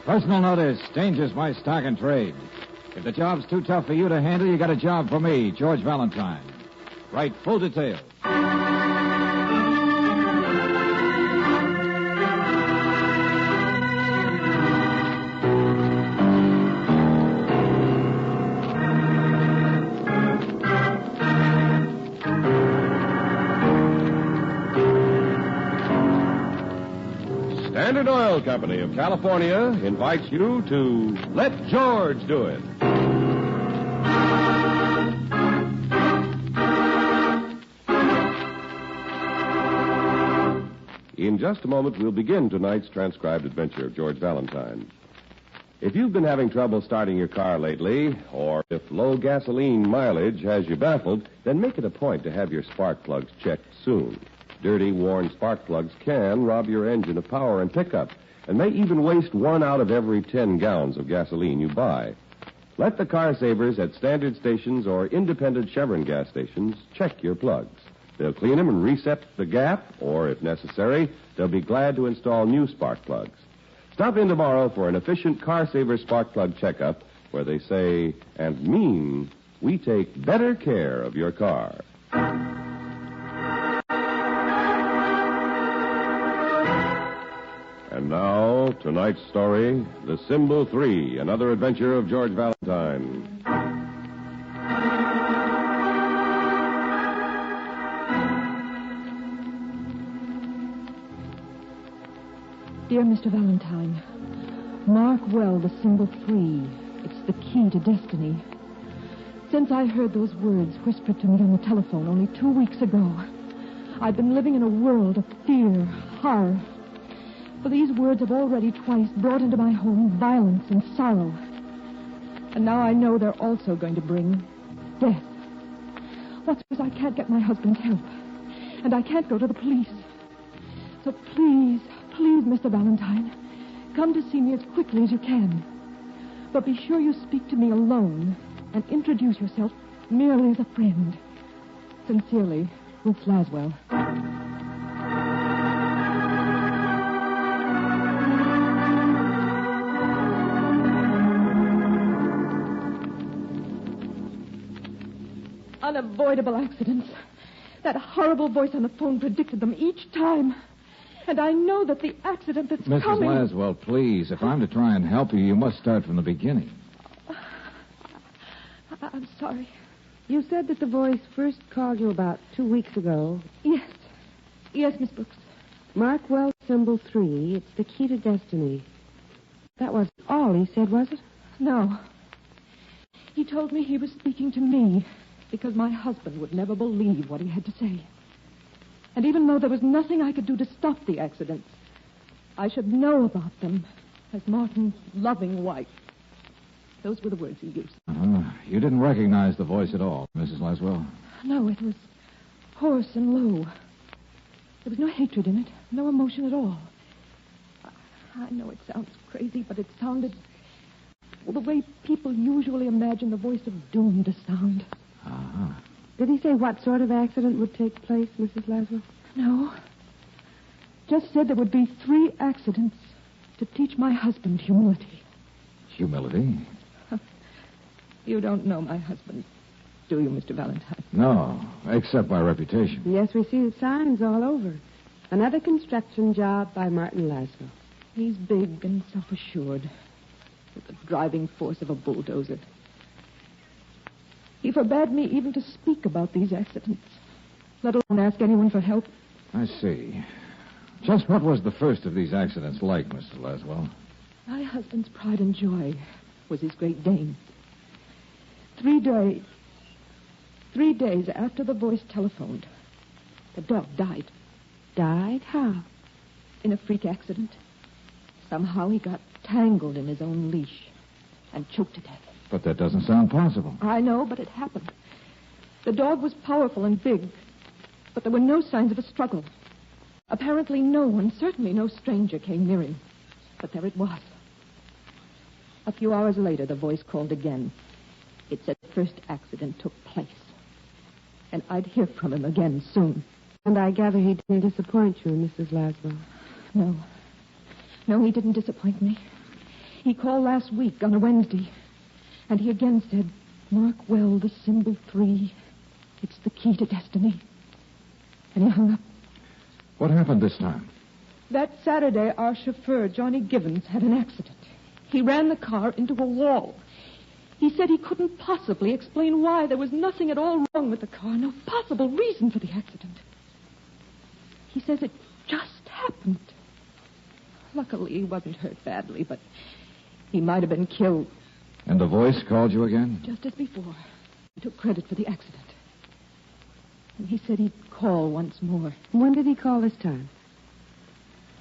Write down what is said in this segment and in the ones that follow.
Personal notice. Danger's my stock and trade. If the job's too tough for you to handle, you got a job for me, George Valentine. Write full details. Standard Oil Company of California invites you to Let George Do It. In just a moment, we'll begin tonight's transcribed adventure of George Valentine. If you've been having trouble starting your car lately, or if low gasoline mileage has you baffled, then make it a point to have your spark plugs checked soon. Dirty, worn spark plugs can rob your engine of power and pickup, and may even waste 1 out of every 10 gallons of gasoline you buy. Let the car savers at standard stations or independent Chevron gas stations check your plugs. They'll clean them and reset the gap, or if necessary, they'll be glad to install new spark plugs. Stop in tomorrow for an efficient car saver spark plug checkup where they say and mean we take better care of your car. And now, tonight's story, The Symbol 3, another adventure of George Valentine. Dear Mr. Valentine, mark well the symbol 3. It's the key to destiny. Since I heard those words whispered to me on the telephone only 2 weeks ago, I've been living in a world of fear, horror. For these words have already twice brought into my home violence and sorrow. And now I know they're also going to bring death. What's worse, I can't get my husband's help. And I can't go to the police. So please, Mr. Valentine, come to see me as quickly as you can. But be sure you speak to me alone and introduce yourself merely as a friend. Sincerely, Ruth Laswell. Unavoidable accidents. That horrible voice on the phone predicted them each time. And I know that the accident that's Mrs. coming... Mrs. Laswell, please, if I'm to try and help you, you must start from the beginning. I'm sorry. You said that the voice first called you about 2 weeks ago. Yes. Yes, Miss Brooks. Mark well symbol 3. It's the key to destiny. That wasn't all he said, was it? No. He told me he was speaking to me because my husband would never believe what he had to say. And even though there was nothing I could do to stop the accidents, I should know about them as Martin's loving wife. Those were the words he used. You didn't recognize the voice at all, Mrs. Laswell? No, it was hoarse and low. There was no hatred in it, no emotion at all. I know it sounds crazy, but it sounded the way people usually imagine the voice of doom to sound. Uh-huh. Did he say what sort of accident would take place, Mrs. Laswell? No. Just said there would be 3 accidents to teach my husband humility. Humility? You don't know my husband, do you, Mr. Valentine? No, except by reputation. Yes, we see the signs all over. Another construction job by Martin Laswell. He's big and self-assured, with the driving force of a bulldozer. He forbade me even to speak about these accidents, let alone ask anyone for help. I see. Just what was the first of these accidents like, Mrs. Laswell? My husband's pride and joy was his Great Dane. 3 days after the voice telephoned, the dog died. Died? How? In a freak accident. Somehow he got tangled in his own leash and choked to death. But that doesn't sound possible. I know, but it happened. The dog was powerful and big, but there were no signs of a struggle. Apparently no one, certainly no stranger, came near him. But there it was. A few hours later, the voice called again. It said the first accident took place. And I'd hear from him again soon. And I gather he didn't disappoint you, Mrs. Laswell. No. No, he didn't disappoint me. He called last week on a Wednesday, and he again said, "Mark well the symbol 3. It's the key to destiny." And he hung up. What happened this time? That Saturday, our chauffeur, Johnny Givens, had an accident. He ran the car into a wall. He said he couldn't possibly explain why. There was nothing at all wrong with the car, no possible reason for the accident. He says it just happened. Luckily, he wasn't hurt badly, but he might have been killed. And the voice called you again? Just as before. He took credit for the accident. And he said he'd call once more. When did he call this time?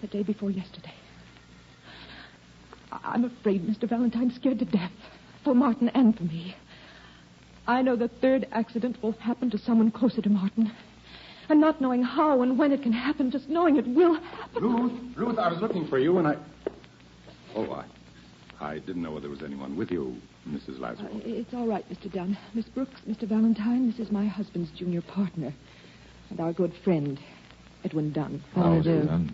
The day before yesterday. I'm afraid Mr. Valentine's scared to death. For Martin and for me. I know the third accident will happen to someone closer to Martin. And not knowing how and when it can happen, just knowing it will happen. Ruth, I was looking for you and I... Oh, I didn't know whether there was anyone with you, Mrs. Laswell. It's all right, Mr. Dunn. Miss Brooks, Mr. Valentine, this is my husband's junior partner. And our good friend, Edwin Dunn. How do you do?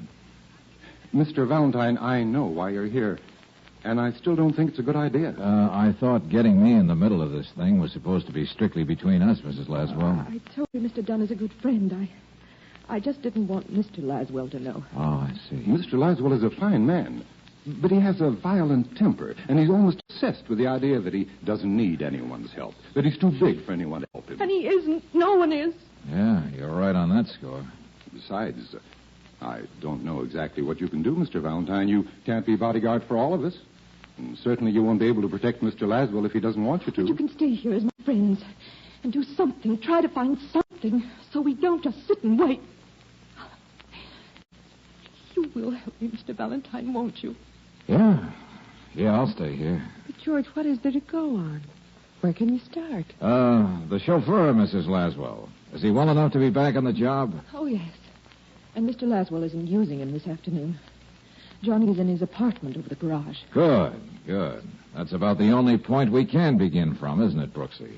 Mr. Valentine, I know why you're here. And I still don't think it's a good idea. I thought getting me in the middle of this thing was supposed to be strictly between us, Mrs. Laswell. I told you Mr. Dunn is a good friend. I just didn't want Mr. Laswell to know. Oh, I see. Mr. Laswell is a fine man, but he has a violent temper, and he's almost obsessed with the idea that he doesn't need anyone's help, that he's too big for anyone to help him. And he isn't. No one is. Yeah, you're right on that score. Besides, I don't know exactly what you can do, Mr. Valentine. You can't be bodyguard for all of us. And certainly you won't be able to protect Mr. Laswell if he doesn't want you to. But you can stay here as my friends and do something. Try to find something so we don't just sit and wait. You will help me, Mr. Valentine, won't you? Yeah. Yeah, I'll stay here. But, George, what is there to go on? Where can you start? The chauffeur, Mrs. Laswell. Is he well enough to be back on the job? Oh, yes. And Mr. Laswell isn't using him this afternoon. Johnny is in his apartment over the garage. Good. That's about the only point we can begin from, isn't it, Brooksy?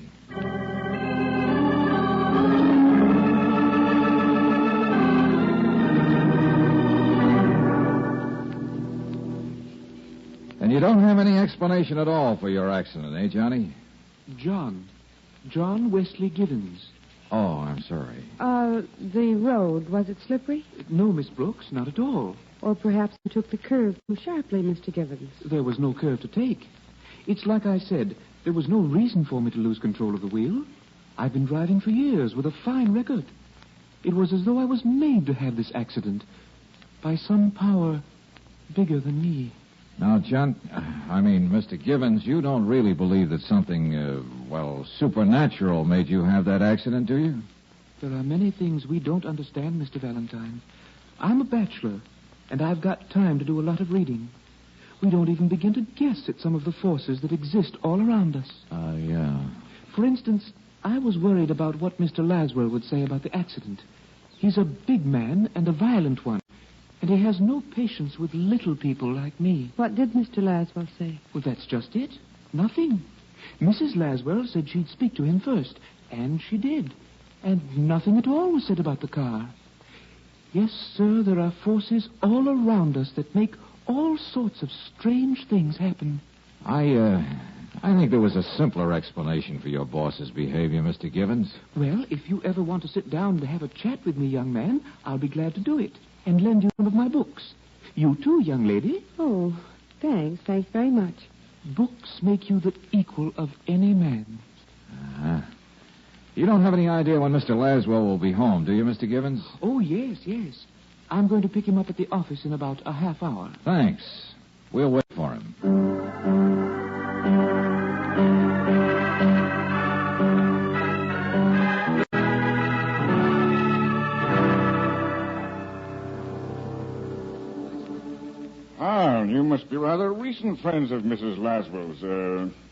And you don't have any explanation at all for your accident, eh, Johnny? John Wesley Givens. Oh, I'm sorry. The road, was it slippery? No, Miss Brooks, not at all. Or perhaps you took the curve too sharply, Mr. Givens. There was no curve to take. It's like I said, there was no reason for me to lose control of the wheel. I've been driving for years with a fine record. It was as though I was made to have this accident by some power bigger than me. Now, Mr. Givens, you don't really believe that something, supernatural made you have that accident, do you? There are many things we don't understand, Mr. Valentine. I'm a bachelor, and I've got time to do a lot of reading. We don't even begin to guess at some of the forces that exist all around us. Yeah. For instance, I was worried about what Mr. Laswell would say about the accident. He's a big man and a violent one, and he has no patience with little people like me. What did Mr. Laswell say? Well, that's just it. Nothing. Mrs. Laswell said she'd speak to him first, and she did. And nothing at all was said about the car. Yes, sir, there are forces all around us that make all sorts of strange things happen. I think there was a simpler explanation for your boss's behavior, Mr. Givens. Well, if you ever want to sit down to have a chat with me, young man, I'll be glad to do it and lend you one of my books. You too, young lady. Oh, thanks. Thanks very much. Books make you the equal of any man. Uh-huh. You don't have any idea when Mr. Laswell will be home, do you, Mr. Givens? Oh, yes. I'm going to pick him up at the office in about a half hour. Thanks. We'll wait for him. You must be rather recent friends of Mrs. Laswell's.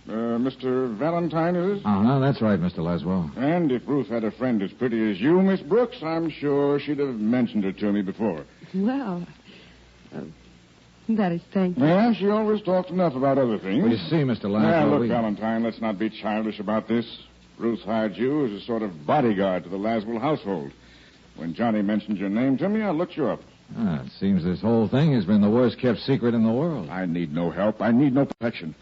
Mr. Valentine, is it? Uh-huh, that's right, Mr. Laswell. And if Ruth had a friend as pretty as you, Miss Brooks, I'm sure she'd have mentioned it to me before. Well, that is thank you. Yeah, she always talks enough about other things. Well, you see, Mr. Laswell... Now, look, Valentine, let's not be childish about this. Ruth hired you as a sort of bodyguard to the Laswell household. When Johnny mentioned your name to me, I looked you up. It seems this whole thing has been the worst-kept secret in the world. I need no help. I need no protection.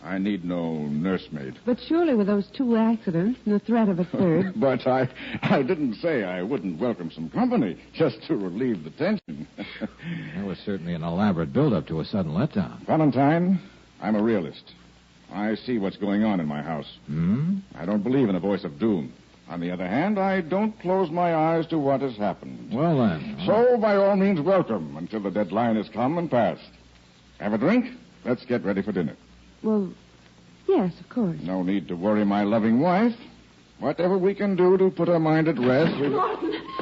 I need no nursemaid. But surely with those 2 accidents and the threat of a third... But I didn't say I wouldn't welcome some company, just to relieve the tension. That was certainly an elaborate build-up to a sudden letdown. Valentine, I'm a realist. I see what's going on in my house. I don't believe in a voice of doom. On the other hand, I don't close my eyes to what has happened. Well, then. So, by all means, welcome until the deadline has come and passed. Have a drink? Let's get ready for dinner. Well, yes, of course. No need to worry my loving wife. Whatever we can do to put her mind at rest...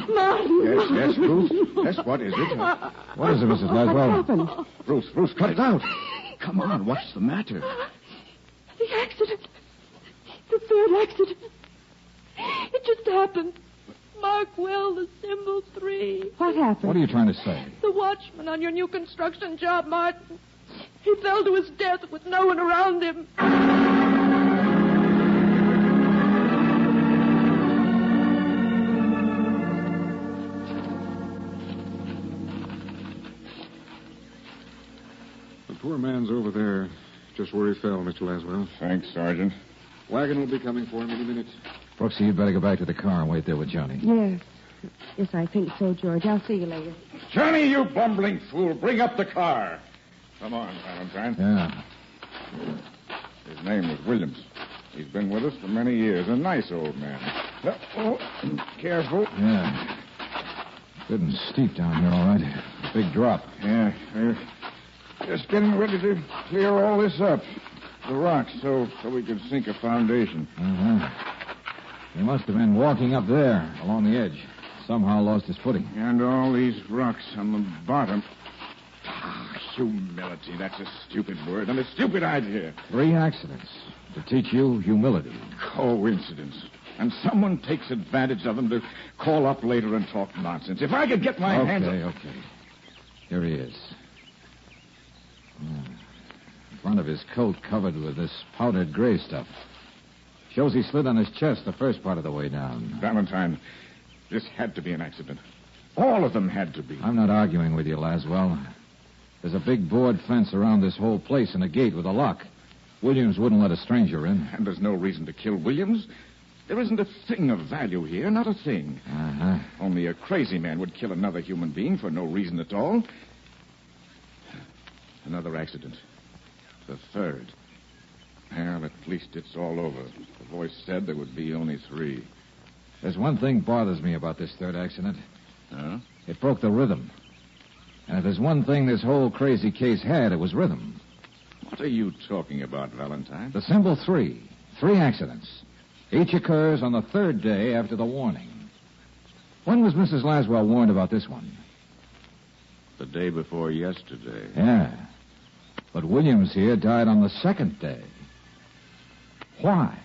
Martin! Yes, Ruth? Yes, what is it? What is it, Mrs. Laswell? What happened? Ruth, cut it out. Come on, what's the matter? The accident. The third accident. It just happened. Mark Well, the symbol 3. What happened? What are you trying to say? The watchman on your new construction job, Martin. He fell to his death with no one around him. The poor man's over there, just where he fell, Mr. Laswell. Thanks, Sergeant. Wagon will be coming for him any minute. Brooksy, you'd better go back to the car and wait there with Johnny. Yes. Yes, I think so, George. I'll see you later. Johnny, you bumbling fool, bring up the car. Come on, Valentine. Yeah. His name was Williams. He's been with us for many years. A nice old man. Oh, careful. Yeah. Good and steep down here, all right. Big drop. Yeah, we're just getting ready to clear all this up. The rocks, so we could sink a foundation. He must have been walking up there, along the edge. Somehow lost his footing. And all these rocks on the bottom. Humility, that's a stupid word and a stupid idea. 3 accidents to teach you humility. Coincidence. And someone takes advantage of them to call up later and talk nonsense. If I could get my hands... Okay. Here he is. In front of his coat covered with this powdered gray stuff. Shows he slid on his chest the first part of the way down. Valentine, this had to be an accident. All of them had to be. I'm not arguing with you, Laswell. There's a big board fence around this whole place and a gate with a lock. Williams wouldn't let a stranger in. And there's no reason to kill Williams. There isn't a thing of value here, not a thing. Only a crazy man would kill another human being for no reason at all. Another accident. The third. Well, at least it's all over. The voice said there would be only 3. There's one thing bothers me about this third accident. Huh? It broke the rhythm. And if there's one thing this whole crazy case had, it was rhythm. What are you talking about, Valentine? The symbol 3. 3 accidents. Each occurs on the 3rd day after the warning. When was Mrs. Laswell warned about this one? The day before yesterday. Yeah. But Williams here died on the 2nd day. Why?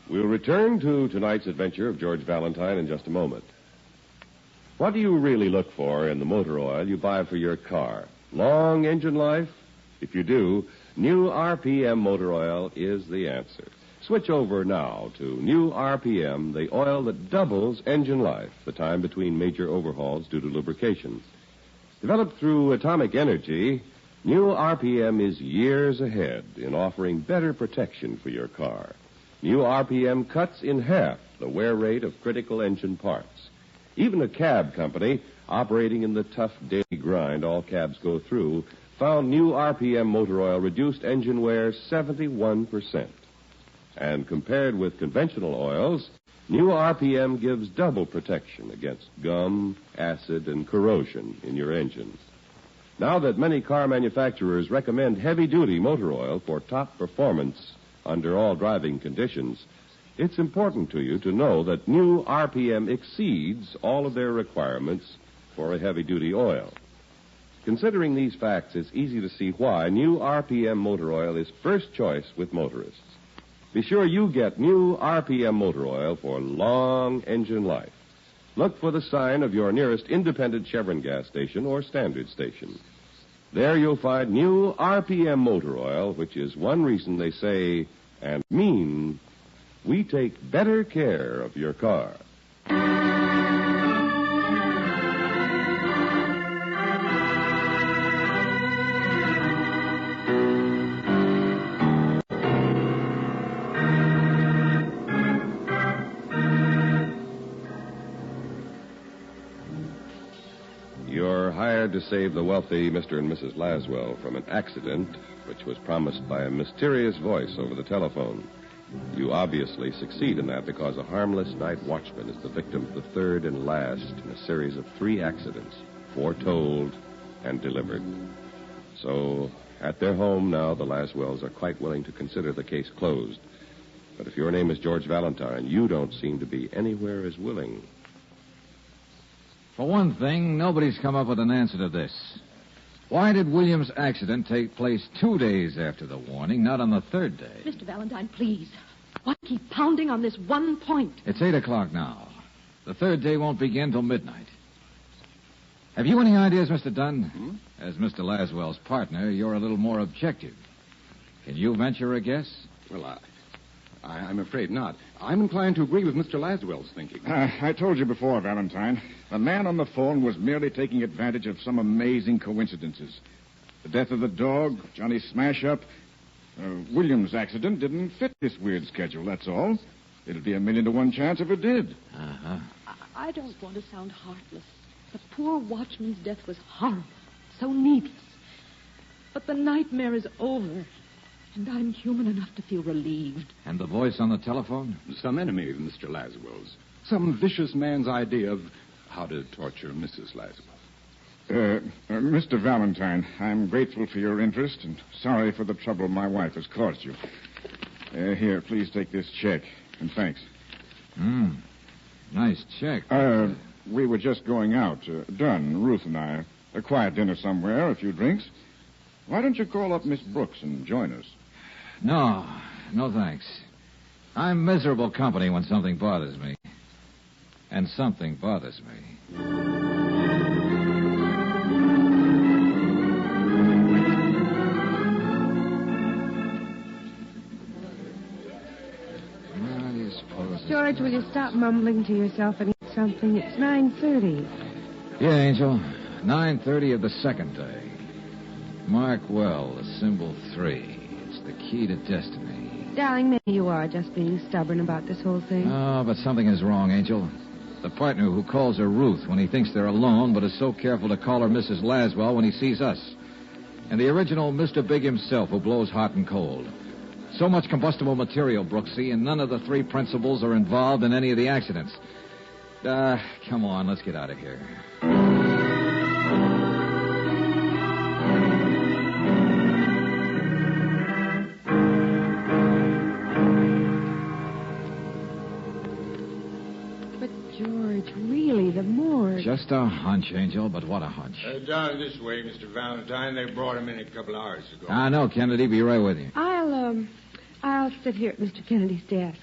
We'll return to tonight's adventure of George Valentine in just a moment. What do you really look for in the motor oil you buy for your car? Long engine life? If you do, new RPM motor oil is the answer. Switch over now to new RPM, the oil that doubles engine life, the time between major overhauls due to lubrication. Developed through atomic energy, new RPM is years ahead in offering better protection for your car. New RPM cuts in half the wear rate of critical engine parts. Even a cab company operating in the tough daily grind all cabs go through found new RPM motor oil reduced engine wear 71%. And compared with conventional oils, new RPM gives double protection against gum, acid, and corrosion in your engines. Now that many car manufacturers recommend heavy-duty motor oil for top performance under all driving conditions, it's important to you to know that new RPM exceeds all of their requirements for a heavy-duty oil. Considering these facts, it's easy to see why new RPM motor oil is first choice with motorists. Be sure you get new RPM motor oil for long engine life. look for the sign of your nearest independent Chevron gas station or standard station. There you'll find new RPM motor oil, which is one reason they say and mean we take better care of your car. You're hired to save the wealthy Mr. and Mrs. Laswell from an accident which was promised by a mysterious voice over the telephone. You obviously succeed in that because a harmless night watchman is the victim of the third and last in a series of 3 accidents, foretold and delivered. So, at their home now, the Laswells are quite willing to consider the case closed. But if your name is George Valentine, you don't seem to be anywhere as willing. For one thing, nobody's come up with an answer to this. Why did William's accident take place 2 days after the warning, not on the 3rd day? Mr. Valentine, please. Why keep pounding on this one point? It's 8 o'clock now. The 3rd day won't begin till midnight. Have you any ideas, Mr. Dunn? As Mr. Laswell's partner, you're a little more objective. Can you venture a guess? Well, I'm afraid not. I'm inclined to agree with Mr. Laswell's thinking. I told you before, Valentine. The man on the phone was merely taking advantage of some amazing coincidences. The death of the dog, Johnny's smash-up. William's accident didn't fit this weird schedule, that's all. It'd be a 1,000,000 to 1 chance if it did. Uh-huh. I don't want to sound heartless. The poor watchman's death was horrible, so needless. But the nightmare is over, and I'm human enough to feel relieved. And the voice on the telephone? Some enemy of Mr. Laswell's. Some vicious man's idea of how to torture Mrs. Laswell. Mr. Valentine, I'm grateful for your interest and sorry for the trouble my wife has caused you. Here, please take this check, and thanks. Nice check. We were just going out. Dunn, Ruth and I. A quiet dinner somewhere, a few drinks. Why don't you call up Miss Brooks and join us? No thanks. I'm miserable company when something bothers me. And something bothers me. George, will you stop mumbling to yourself and eat something? It's 9:30. Yeah, Angel. 9:30 of the 2nd day. Mark well, the symbol 3. It's the key to destiny. Darling, maybe you are just being stubborn about this whole thing. Oh, but something is wrong, Angel. The partner who calls her Ruth when he thinks they're alone, but is so careful to call her Mrs. Laswell when he sees us. And the original Mr. Big himself who blows hot and cold. So much combustible material, Brooksy, and none of the 3 principals are involved in any of the accidents. Come on, let's get out of here. Really, the morgue. Just a hunch, Angel, but what a hunch. Down this way, Mr. Valentine. They brought him in a couple hours ago. I know, Kennedy. Be right with you. I'll sit here at Mr. Kennedy's desk.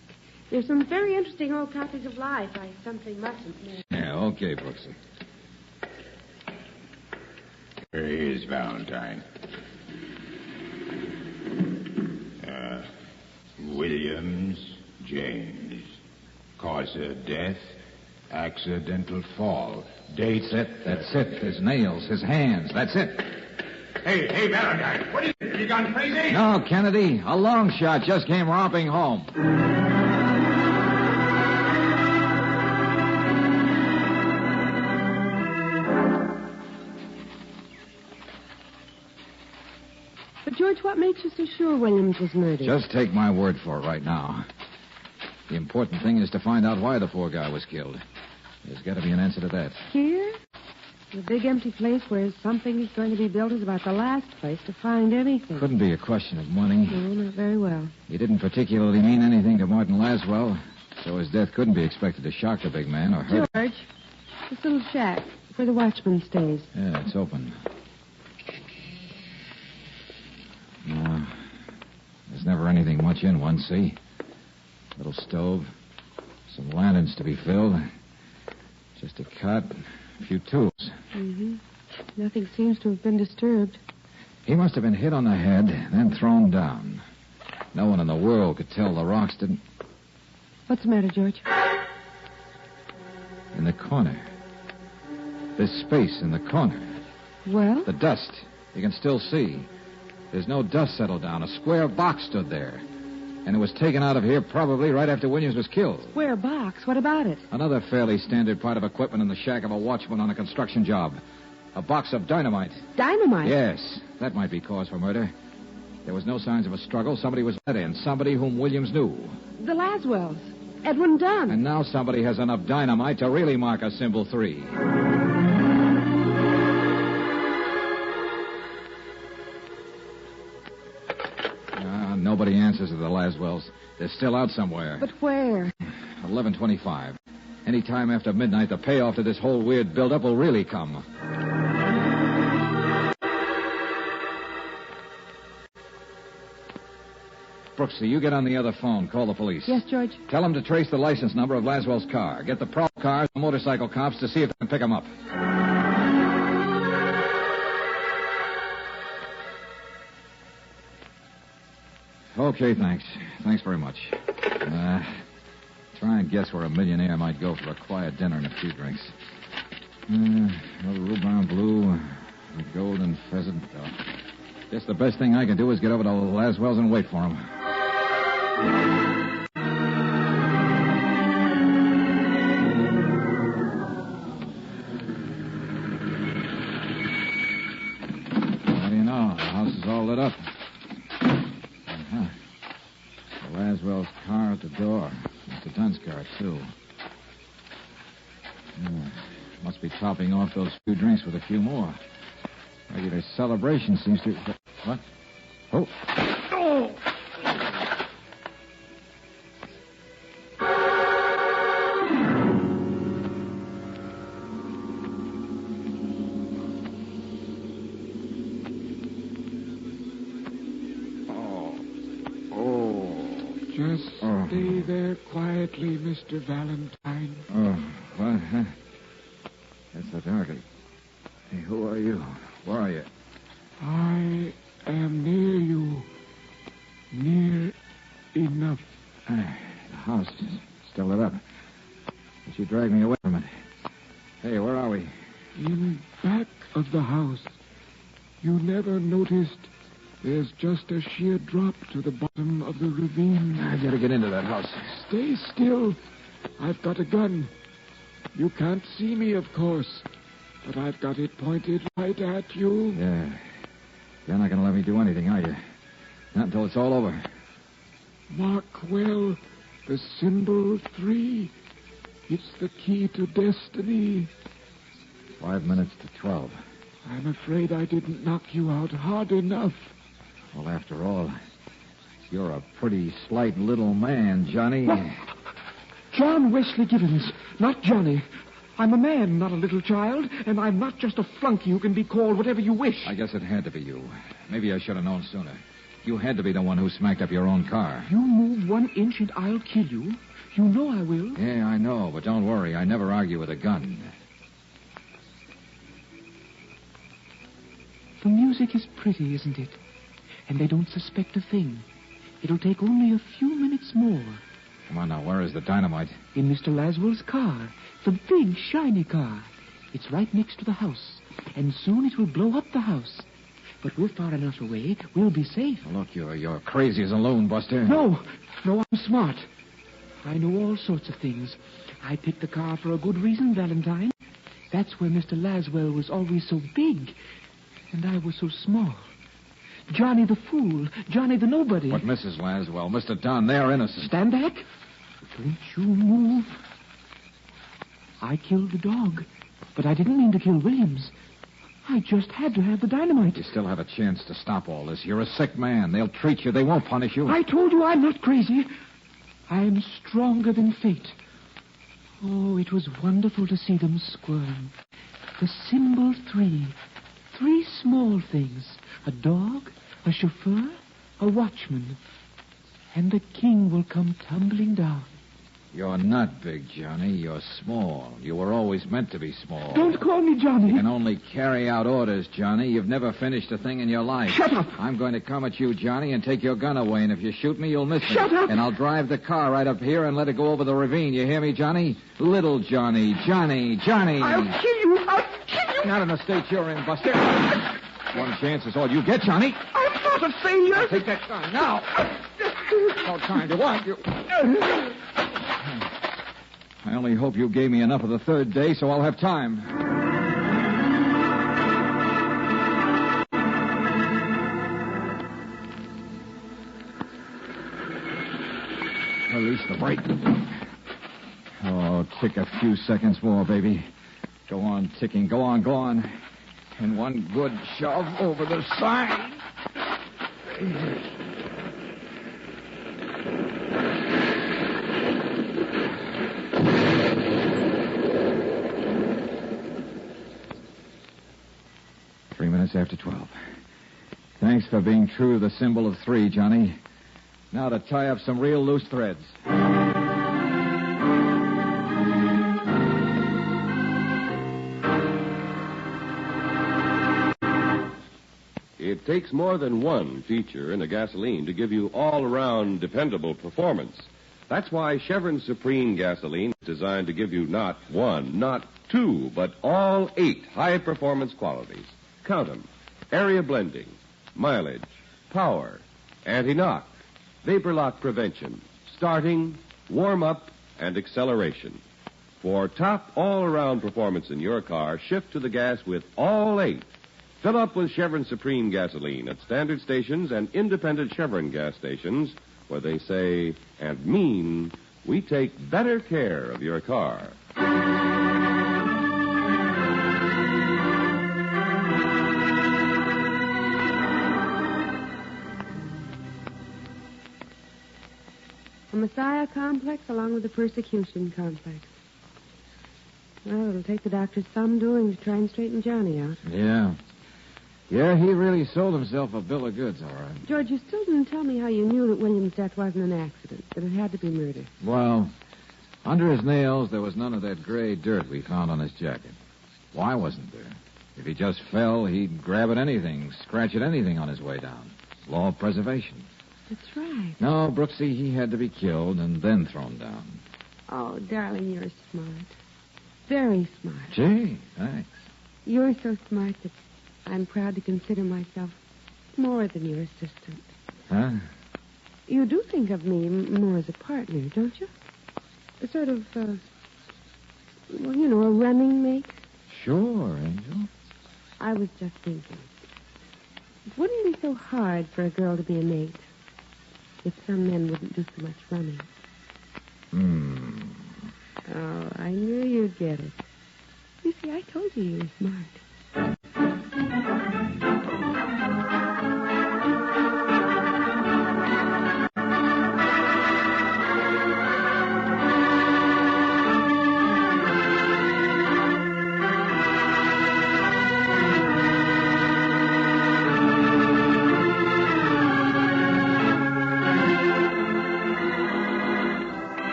There's some very interesting old copies of Life I simply mustn't miss. Yeah, okay, Brooksy. Here he is, Valentine. Williams, James. Cause of death, accidental fall. Date. That's it. His nails, his hands. That's it. Hey, Valentine. What is it? You gone crazy? No, Kennedy. A long shot just came romping home. But, George, what makes you so sure Williams was murdered? Just take my word for it right now. The important thing is to find out why the poor guy was killed. There's got to be an answer to that. Here? The big empty place where something is going to be built is about the last place to find anything. Couldn't be a question of money. No, not very well. He didn't particularly mean anything to Martin Laswell, so his death couldn't be expected to shock the big man or hurt. George, this little shack where the watchman stays. Yeah, it's open. No, there's never anything much in one, see? Little stove, some lanterns to be filled. Just a cot, a few tools. Mm-hmm. Nothing seems to have been disturbed. He must have been hit on the head, then thrown down. No one in the world could tell the rocks didn't... What's the matter, George? In the corner. This space in the corner. Well? The dust. You can still see. There's no dust settled down. A square box stood there. And it was taken out of here probably right after Williams was killed. Square box? What about it? Another fairly standard part of equipment in the shack of a watchman on a construction job. A box of dynamite. Dynamite? Yes. That might be cause for murder. There was no signs of a struggle. Somebody was let in. Somebody whom Williams knew. The Laswells. Edwin Dunn. And now somebody has enough dynamite to really mark a symbol 3. Nobody answers to the Laswells. They're still out somewhere. But where? 11:25. Any time after midnight, the payoff to this whole weird buildup will really come. Brooksy, you get on the other phone. Call the police. Yes, George. Tell them to trace the license number of Laswell's car. Get the prowl cars and motorcycle cops to see if they can pick him up. Okay, thanks. Thanks very much. Try and guess where a millionaire might go for a quiet dinner and a few drinks. A rhubarb blue, a golden pheasant. Guess the best thing I can do is get over to Laswell's and wait for him. What do you know? The house is all lit up. Laswell's car at the door. Mr. Dunn's car, too. Must be topping off those few drinks with a few more. Regular celebration seems to... What? Oh. Oh! Just stay there quietly, Mr. Valentine. Oh, what? It's so dark. Hey, who are you? Where are you? I am near you. Near enough. The house is still lit up. But you dragged me away from it. Hey, where are we? In back of the house. You never noticed there's just a sheer drop to the bottom of the ravine. I gotta get into that house. Stay still. I've got a gun. You can't see me, of course, but I've got it pointed right at you. Yeah. You're not gonna let me do anything, are you? Not until it's all over. Mark well the symbol 3. It's the key to destiny. 5 minutes to 12. I'm afraid I didn't knock you out hard enough. Well, after all, you're a pretty slight little man, Johnny. What? John Wesley Gibbons, not Johnny. I'm a man, not a little child, and I'm not just a flunky who can be called whatever you wish. I guess it had to be you. Maybe I should have known sooner. You had to be the one who smacked up your own car. You move 1 inch and I'll kill you. You know I will. Yeah, I know, but don't worry. I never argue with a gun. The music is pretty, isn't it? And they don't suspect a thing. It'll take only a few minutes more. Come on now, where is the dynamite? In Mr. Laswell's car. The big, shiny car. It's right next to the house. And soon it will blow up the house. But we're far enough away, we'll be safe. Look, you're crazy as a loon, Buster. No, I'm smart. I know all sorts of things. I picked the car for a good reason, Valentine. That's where Mr. Laswell was always so big, and I was so small. Johnny the fool, Johnny the nobody. But Mrs. Laswell, Mr. Dunn, they're innocent. Stand back. Don't you move. I killed the dog, but I didn't mean to kill Williams. I just had to have the dynamite. You still have a chance to stop all this. You're a sick man. They'll treat you. They won't punish you. I told you I'm not crazy. I'm stronger than fate. Oh, it was wonderful to see them squirm. The symbol 3. 3 small things. A dog, a chauffeur, a watchman. And the king will come tumbling down. You're not big, Johnny. You're small. You were always meant to be small. Don't call me Johnny. You can only carry out orders, Johnny. You've never finished a thing in your life. Shut up. I'm going to come at you, Johnny, and take your gun away. And if you shoot me, you'll miss me. Shut up. And I'll drive the car right up here and let it go over the ravine. You hear me, Johnny? Little Johnny. Johnny. I'll kill you. Not in the state you're in, Buster. One chance is all you get, Johnny. I'm not a failure. Take that gun now. No time to argue. I only hope you gave me enough of the third day so I'll have time. Release the brake. Oh, tick a few seconds more, baby. Go on ticking. Go on. And one good shove over the side. 3 minutes after 12. Thanks for being true to the symbol of 3, Johnny. Now to tie up some real loose threads. It takes more than one feature in a gasoline to give you all-around dependable performance. That's why Chevron Supreme gasoline is designed to give you not one, not two, but all 8 high-performance qualities. Count them. Area blending, mileage, power, anti-knock, vapor lock prevention, starting, warm-up, and acceleration. For top all-around performance in your car, shift to the gas with all 8. Fill up with Chevron Supreme gasoline at standard stations and independent Chevron gas stations where they say and mean we take better care of your car. A Messiah complex along with a persecution complex. Well, it'll take the doctor some doing to try and straighten Johnny out. Yeah, he really sold himself a bill of goods, all right. George, you still didn't tell me how you knew that William's death wasn't an accident, that it had to be murder. Well, under his nails, there was none of that gray dirt we found on his jacket. Why wasn't there? If he just fell, he'd grab at anything, scratch at anything on his way down. Law of preservation. That's right. No, Brooksy, he had to be killed and then thrown down. Oh, darling, you're smart. Very smart. Gee, thanks. You're so smart that I'm proud to consider myself more than your assistant. Huh? You do think of me more as a partner, don't you? A sort of, a running mate. Sure, Angel. I was just thinking. It wouldn't be so hard for a girl to be a mate if some men wouldn't do so much running. Oh, I knew you'd get it. You see, I told you were smart.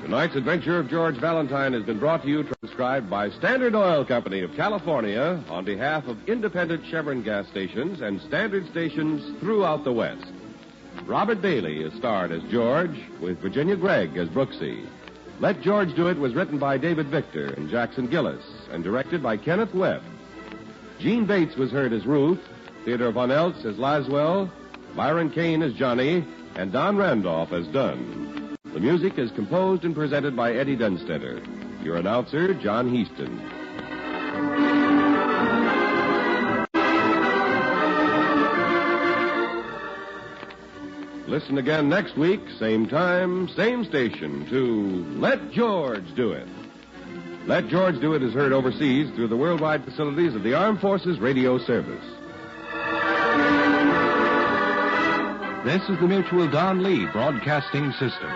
Tonight's adventure of George Valentine has been brought to you, transcribed by Standard Oil Company of California on behalf of independent Chevron gas stations and standard stations throughout the West. Robert Bailey is starred as George, with Virginia Gregg as Brooksy. Let George Do It was written by David Victor and Jackson Gillis and directed by Kenneth Webb. Gene Bates was heard as Ruth, Theodore Von Eltz as Laswell, Byron Kane as Johnny, and Don Randolph as Dunn. The music is composed and presented by Eddie Dunstetter. Your announcer, John Heaston. Listen again next week, same time, same station, to Let George Do It. Let George Do It is heard overseas through the worldwide facilities of the Armed Forces Radio Service. This is the Mutual Don Lee Broadcasting System.